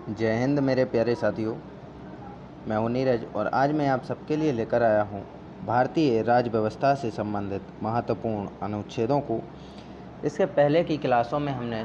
जय हिंद मेरे प्यारे साथियों। मैं हूं नीरज और आज मैं आप सबके लिए लेकर आया हूं भारतीय राज्य व्यवस्था से संबंधित महत्वपूर्ण अनुच्छेदों को। इसके पहले की क्लासों में हमने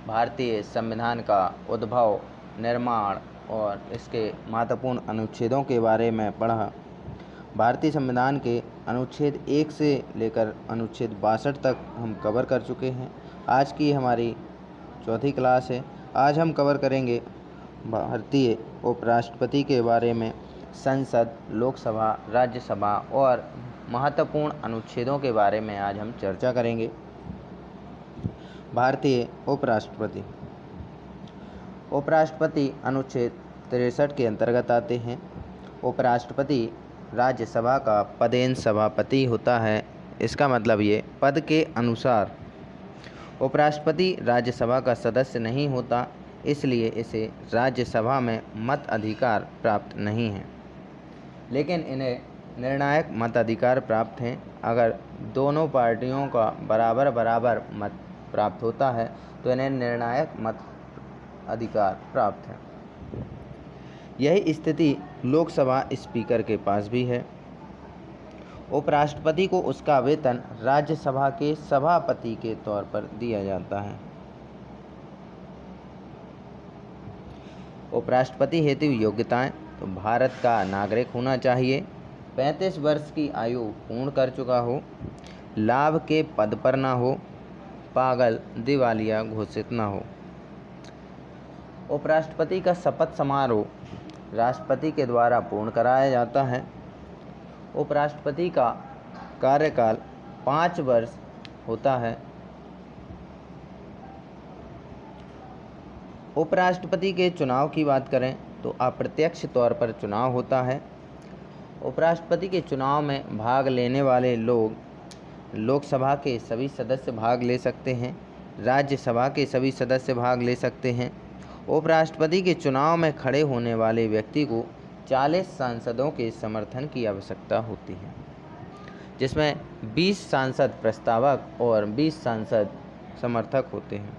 भारतीय संविधान का उद्भव, निर्माण और इसके महत्वपूर्ण अनुच्छेदों के बारे में पढ़ा। भारतीय संविधान के अनुच्छेद 1 से लेकर अनुच्छेद 62 तक हम कवर कर चुके हैं। आज की हमारी चौथी क्लास है। आज हम कवर करेंगे भारतीय उपराष्ट्रपति के बारे में, संसद, लोकसभा, राज्यसभा और महत्वपूर्ण अनुच्छेदों के बारे में आज हम चर्चा करेंगे। भारतीय उपराष्ट्रपति उपराष्ट्रपति अनुच्छेद 63 के अंतर्गत आते हैं। उपराष्ट्रपति राज्यसभा का पदेन सभापति होता है। इसका मतलब ये पद के अनुसार उपराष्ट्रपति राज्यसभा का सदस्य नहीं होता, इसलिए इसे राज्यसभा में मत अधिकार प्राप्त नहीं है, लेकिन इन्हें निर्णायक मताधिकार प्राप्त हैं। अगर दोनों पार्टियों का बराबर बराबर मत प्राप्त होता है तो इन्हें निर्णायक मत अधिकार प्राप्त है। यही स्थिति लोकसभा स्पीकर के पास भी है। उपराष्ट्रपति को उसका वेतन राज्यसभा के सभापति के तौर पर दिया जाता है। उपराष्ट्रपति हेतु योग्यताएं तो भारत का नागरिक होना चाहिए, 35 वर्ष की आयु पूर्ण कर चुका हो, लाभ के पद पर ना हो, पागल दिवालिया घोषित ना हो। उपराष्ट्रपति का शपथ समारोह राष्ट्रपति के द्वारा पूर्ण कराया जाता है। उपराष्ट्रपति का कार्यकाल 5 वर्ष होता है। उपराष्ट्रपति के चुनाव की बात करें तो अप्रत्यक्ष तौर पर चुनाव होता है। उपराष्ट्रपति के चुनाव में भाग लेने वाले लोग लोकसभा के सभी सदस्य भाग ले सकते हैं, राज्यसभा के सभी सदस्य भाग ले सकते हैं। उपराष्ट्रपति के चुनाव में खड़े होने वाले व्यक्ति को 40 सांसदों के समर्थन की आवश्यकता होती है, जिसमें 20 सांसद प्रस्तावक और 20 सांसद समर्थक होते हैं।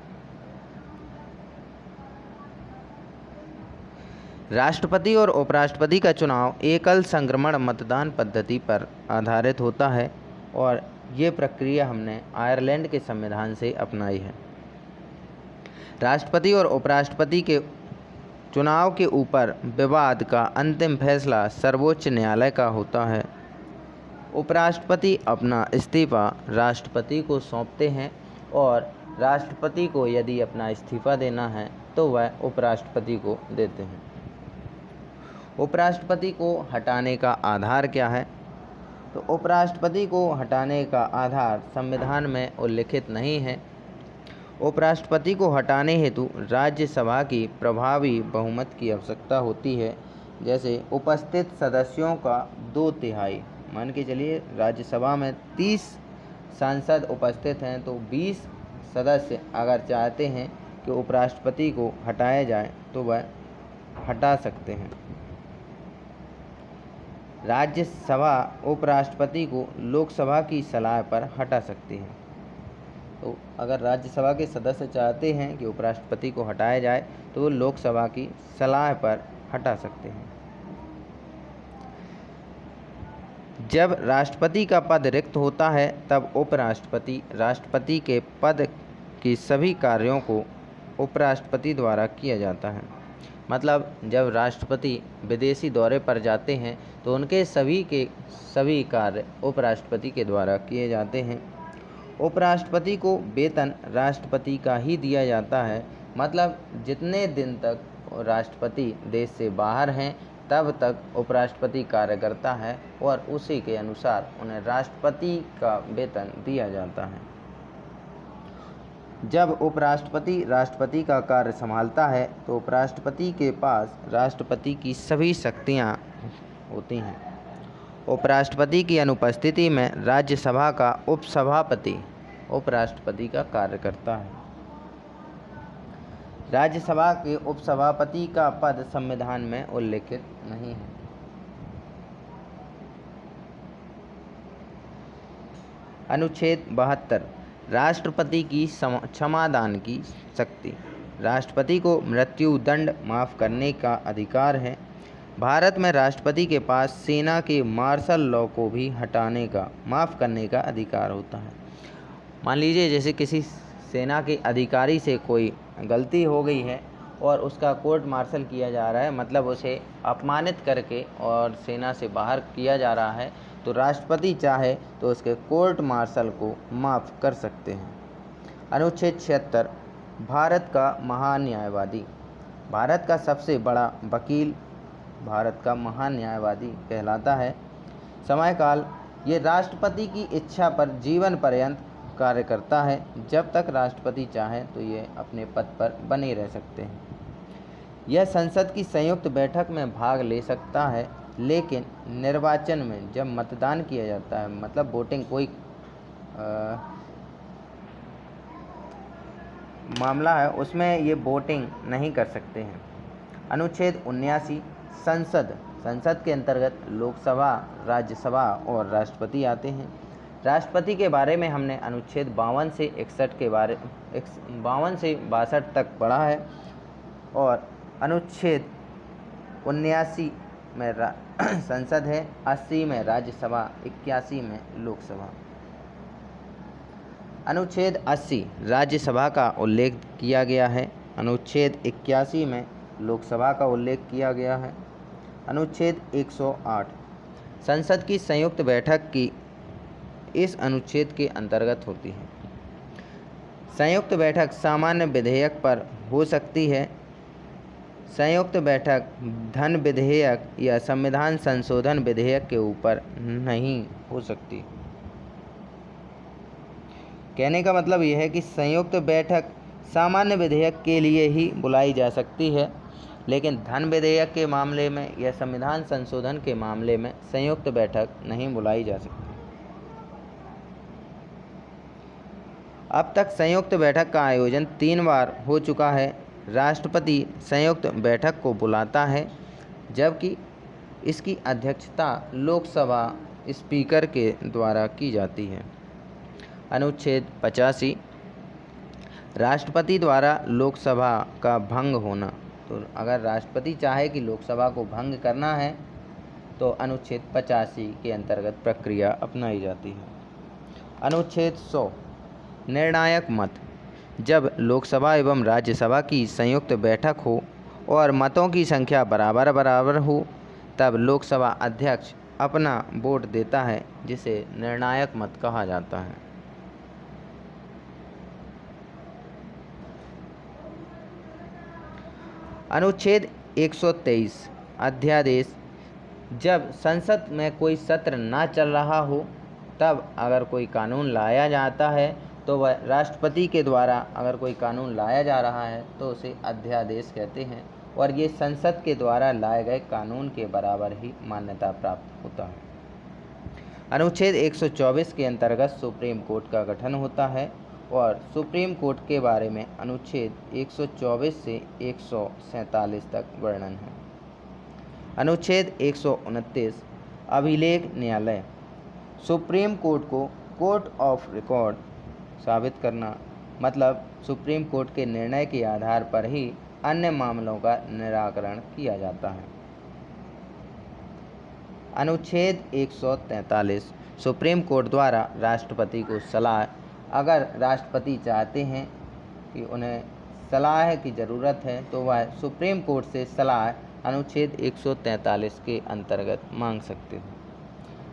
राष्ट्रपति और उपराष्ट्रपति का चुनाव एकल संक्रमण मतदान पद्धति पर आधारित होता है और ये प्रक्रिया हमने आयरलैंड के संविधान से अपनाई है। राष्ट्रपति और उपराष्ट्रपति के चुनाव के ऊपर विवाद का अंतिम फैसला सर्वोच्च न्यायालय का होता है। उपराष्ट्रपति अपना इस्तीफा राष्ट्रपति को सौंपते हैं और राष्ट्रपति को यदि अपना इस्तीफा देना है तो वह उपराष्ट्रपति को देते हैं। उपराष्ट्रपति को हटाने का आधार क्या है? तो उपराष्ट्रपति को हटाने का आधार संविधान में उल्लिखित नहीं है। उपराष्ट्रपति को हटाने हेतु राज्यसभा की प्रभावी बहुमत की आवश्यकता होती है। जैसे उपस्थित सदस्यों का 2/3, मान के चलिए राज्यसभा में 30 सांसद उपस्थित हैं तो 20 सदस्य अगर चाहते हैं कि उपराष्ट्रपति को हटाया जाए तो वह हटा सकते हैं। राज्यसभा उपराष्ट्रपति को लोकसभा की सलाह पर हटा सकती है। तो अगर राज्यसभा के सदस्य चाहते हैं कि उपराष्ट्रपति को हटाया जाए तो वो लोकसभा की सलाह पर हटा सकते हैं। जब राष्ट्रपति का पद रिक्त होता है तब उपराष्ट्रपति राष्ट्रपति के पद की सभी कार्यों को उपराष्ट्रपति द्वारा किया जाता है। मतलब जब राष्ट्रपति विदेशी दौरे पर जाते हैं तो उनके सभी कार्य उपराष्ट्रपति के द्वारा किए जाते हैं। उपराष्ट्रपति को वेतन राष्ट्रपति का ही दिया जाता है। मतलब जितने दिन तक राष्ट्रपति देश से बाहर हैं तब तक उपराष्ट्रपति कार्य करता है और उसी के अनुसार उन्हें राष्ट्रपति का वेतन दिया जाता है। जब उपराष्ट्रपति राष्ट्रपति का कार्य संभालता है तो उपराष्ट्रपति के पास राष्ट्रपति की सभी शक्तियां होती हैं। उपराष्ट्रपति की अनुपस्थिति में राज्यसभा का उपसभापति उपराष्ट्रपति का कार्य करता है। राज्यसभा के उपसभापति का पद संविधान में उल्लिखित नहीं है। अनुच्छेद 72 राष्ट्रपति की क्षमादान की शक्ति। राष्ट्रपति को मृत्यु दंड माफ़ करने का अधिकार है। भारत में राष्ट्रपति के पास सेना के मार्शल लॉ को भी माफ़ करने का अधिकार होता है। मान लीजिए जैसे किसी सेना के अधिकारी से कोई गलती हो गई है और उसका कोर्ट मार्शल किया जा रहा है, मतलब उसे अपमानित करके और सेना से बाहर किया जा रहा है, तो राष्ट्रपति चाहे तो उसके कोर्ट मार्शल को माफ़ कर सकते हैं। अनुच्छेद 76 भारत का महान न्यायवादी। भारत का सबसे बड़ा वकील भारत का महान न्यायवादी कहलाता है। समयकाल ये राष्ट्रपति की इच्छा पर जीवन पर्यंत कार्य करता है। जब तक राष्ट्रपति चाहे तो ये अपने पद पर बने रह सकते हैं। यह संसद की संयुक्त बैठक में भाग ले सकता है, लेकिन निर्वाचन में जब मतदान किया जाता है, मतलब वोटिंग कोई मामला है, उसमें ये वोटिंग नहीं कर सकते हैं। अनुच्छेद 79 संसद के अंतर्गत लोकसभा, राज्यसभा और राष्ट्रपति आते हैं। राष्ट्रपति के बारे में हमने अनुच्छेद 52 से 62 तक पढ़ा है और अनुच्छेद 79 में संसद है, 80 में राज्यसभा, 81 में लोकसभा। अनुच्छेद 80 राज्यसभा का उल्लेख किया गया है। अनुच्छेद 81 में लोकसभा का उल्लेख किया गया है। अनुच्छेद 108 संसद की संयुक्त बैठक की इस अनुच्छेद के अंतर्गत होती है। संयुक्त बैठक सामान्य विधेयक पर हो सकती है। संयुक्त बैठक धन विधेयक या संविधान संशोधन विधेयक के ऊपर नहीं हो सकती। कहने का मतलब यह है कि संयुक्त बैठक सामान्य विधेयक के लिए ही बुलाई जा सकती है, लेकिन धन विधेयक के मामले में या संविधान संशोधन के मामले में संयुक्त बैठक नहीं बुलाई जा सकती। अब तक संयुक्त बैठक का आयोजन 3 बार हो चुका है। राष्ट्रपति संयुक्त बैठक को बुलाता है, जबकि इसकी अध्यक्षता लोकसभा स्पीकर के द्वारा की जाती है। अनुच्छेद 85 राष्ट्रपति द्वारा लोकसभा का भंग होना। तो अगर राष्ट्रपति चाहे कि लोकसभा को भंग करना है तो अनुच्छेद 85 के अंतर्गत प्रक्रिया अपनाई जाती है। अनुच्छेद 100 निर्णायक मत। जब लोकसभा एवं राज्यसभा की संयुक्त बैठक हो और मतों की संख्या बराबर हो, तब लोकसभा अध्यक्ष अपना वोट देता है, जिसे निर्णायक मत कहा जाता है। अनुच्छेद 123 अध्यादेश। जब संसद में कोई सत्र ना चल रहा हो, तब अगर कोई कानून लाया जाता है तो वह राष्ट्रपति के द्वारा अगर कोई कानून लाया जा रहा है तो उसे अध्यादेश कहते हैं, और ये संसद के द्वारा लाए गए कानून के बराबर ही मान्यता प्राप्त होता है। अनुच्छेद 124 के अंतर्गत सुप्रीम कोर्ट का गठन होता है, और सुप्रीम कोर्ट के बारे में अनुच्छेद 124 से 147 तक वर्णन है। अनुच्छेद 129 अभिलेख न्यायालय। सुप्रीम कोर्ट को कोर्ट ऑफ रिकॉर्ड साबित करना, मतलब सुप्रीम कोर्ट के निर्णय के आधार पर ही अन्य मामलों का निराकरण किया जाता है। अनुच्छेद 143 सुप्रीम कोर्ट द्वारा राष्ट्रपति को सलाह। अगर राष्ट्रपति चाहते हैं कि उन्हें सलाह की ज़रूरत है तो वह सुप्रीम कोर्ट से सलाह अनुच्छेद 143 के अंतर्गत मांग सकते हैं।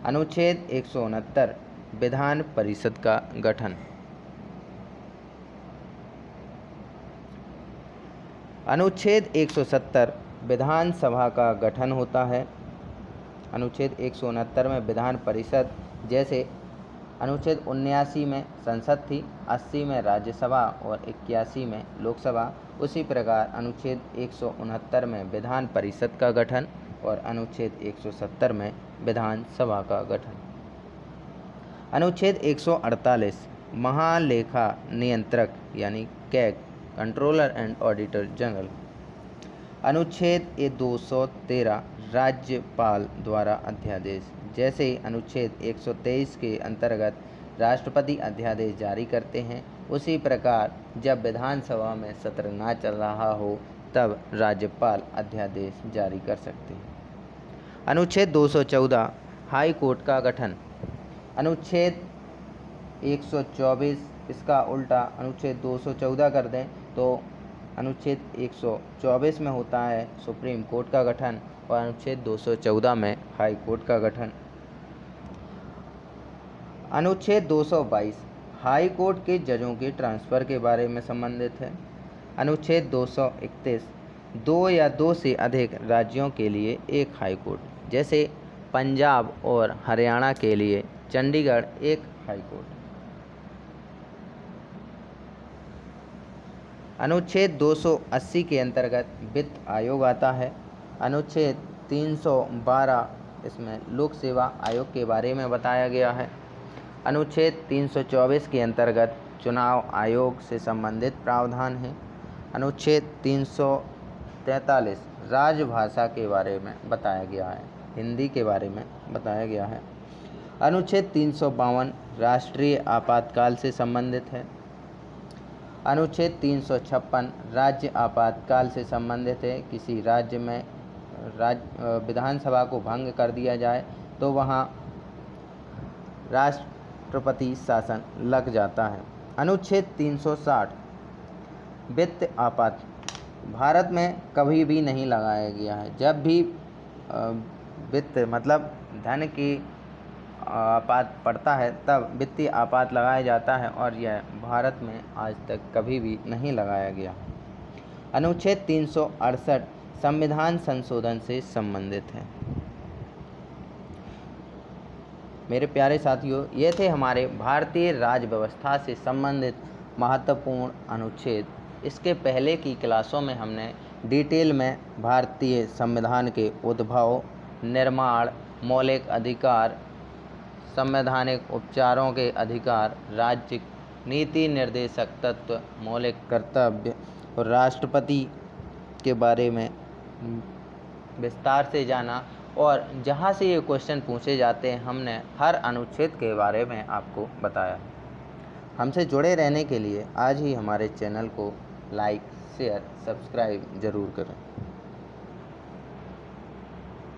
अनुच्छेद 169 विधान परिषद का गठन। अनुच्छेद 170 विधानसभा का गठन होता है। अनुच्छेद 169 में विधान परिषद, जैसे अनुच्छेद 79 में संसद थी, 80 में राज्यसभा और 81 में लोकसभा, उसी प्रकार अनुच्छेद 169 में विधान परिषद का गठन और अनुच्छेद 170 में विधानसभा का गठन। अनुच्छेद 148 महालेखा नियंत्रक यानी CAG, controller and auditor general. अनुच्छेद 213 राज्यपाल द्वारा अध्यादेश। जैसे अनुच्छेद 123 के अंतर्गत राष्ट्रपति अध्यादेश जारी करते हैं, उसी प्रकार जब विधानसभा में सत्र ना चल रहा हो तब राज्यपाल अध्यादेश जारी कर सकते हैं। अनुच्छेद 214 हाई कोर्ट का गठन। अनुच्छेद 124 इसका उल्टा अनुच्छेद 214 कर दें तो अनुच्छेद 124 में होता है सुप्रीम कोर्ट का गठन और अनुच्छेद 214 में हाई कोर्ट का गठन। अनुच्छेद 222 हाई कोर्ट के जजों के ट्रांसफ़र के बारे में संबंधित है। अनुच्छेद 231 दो या दो से अधिक राज्यों के लिए एक हाई कोर्ट, जैसे पंजाब और हरियाणा के लिए चंडीगढ़ एक हाई कोर्ट। अनुच्छेद 280 के अंतर्गत वित्त आयोग आता है। अनुच्छेद 312 इसमें लोक सेवा आयोग के बारे में बताया गया है। अनुच्छेद 324 के अंतर्गत चुनाव आयोग से संबंधित प्रावधान है। अनुच्छेद 343 राजभाषा के बारे में बताया गया है, हिंदी के बारे में बताया गया है। अनुच्छेद 352 राष्ट्रीय आपातकाल से संबंधित है। अनुच्छेद 356 राज्य आपातकाल से संबंधित है। किसी राज्य में विधानसभा को भंग कर दिया जाए तो वहाँ राष्ट्रपति शासन लग जाता है। अनुच्छेद 360 वित्त आपात भारत में कभी भी नहीं लगाया गया है। जब भी वित्त मतलब धन की आपात पड़ता है तब वित्तीय आपात लगाया जाता है और यह भारत में आज तक कभी भी नहीं लगाया गया। अनुच्छेद 368 संविधान संशोधन से संबंधित है। मेरे प्यारे साथियों, ये थे हमारे भारतीय राज्य व्यवस्था से संबंधित महत्वपूर्ण अनुच्छेद। इसके पहले की क्लासों में हमने डिटेल में भारतीय संविधान के उद्भव, निर्माण, मौलिक अधिकार, संवैधानिक उपचारों के अधिकार, राज्य नीति निर्देशक तत्व, मौलिक कर्तव्य और राष्ट्रपति के बारे में विस्तार से जाना। और जहाँ से ये क्वेश्चन पूछे जाते हैं हमने हर अनुच्छेद के बारे में आपको बताया। हमसे जुड़े रहने के लिए आज ही हमारे चैनल को लाइक, शेयर, सब्सक्राइब ज़रूर करें।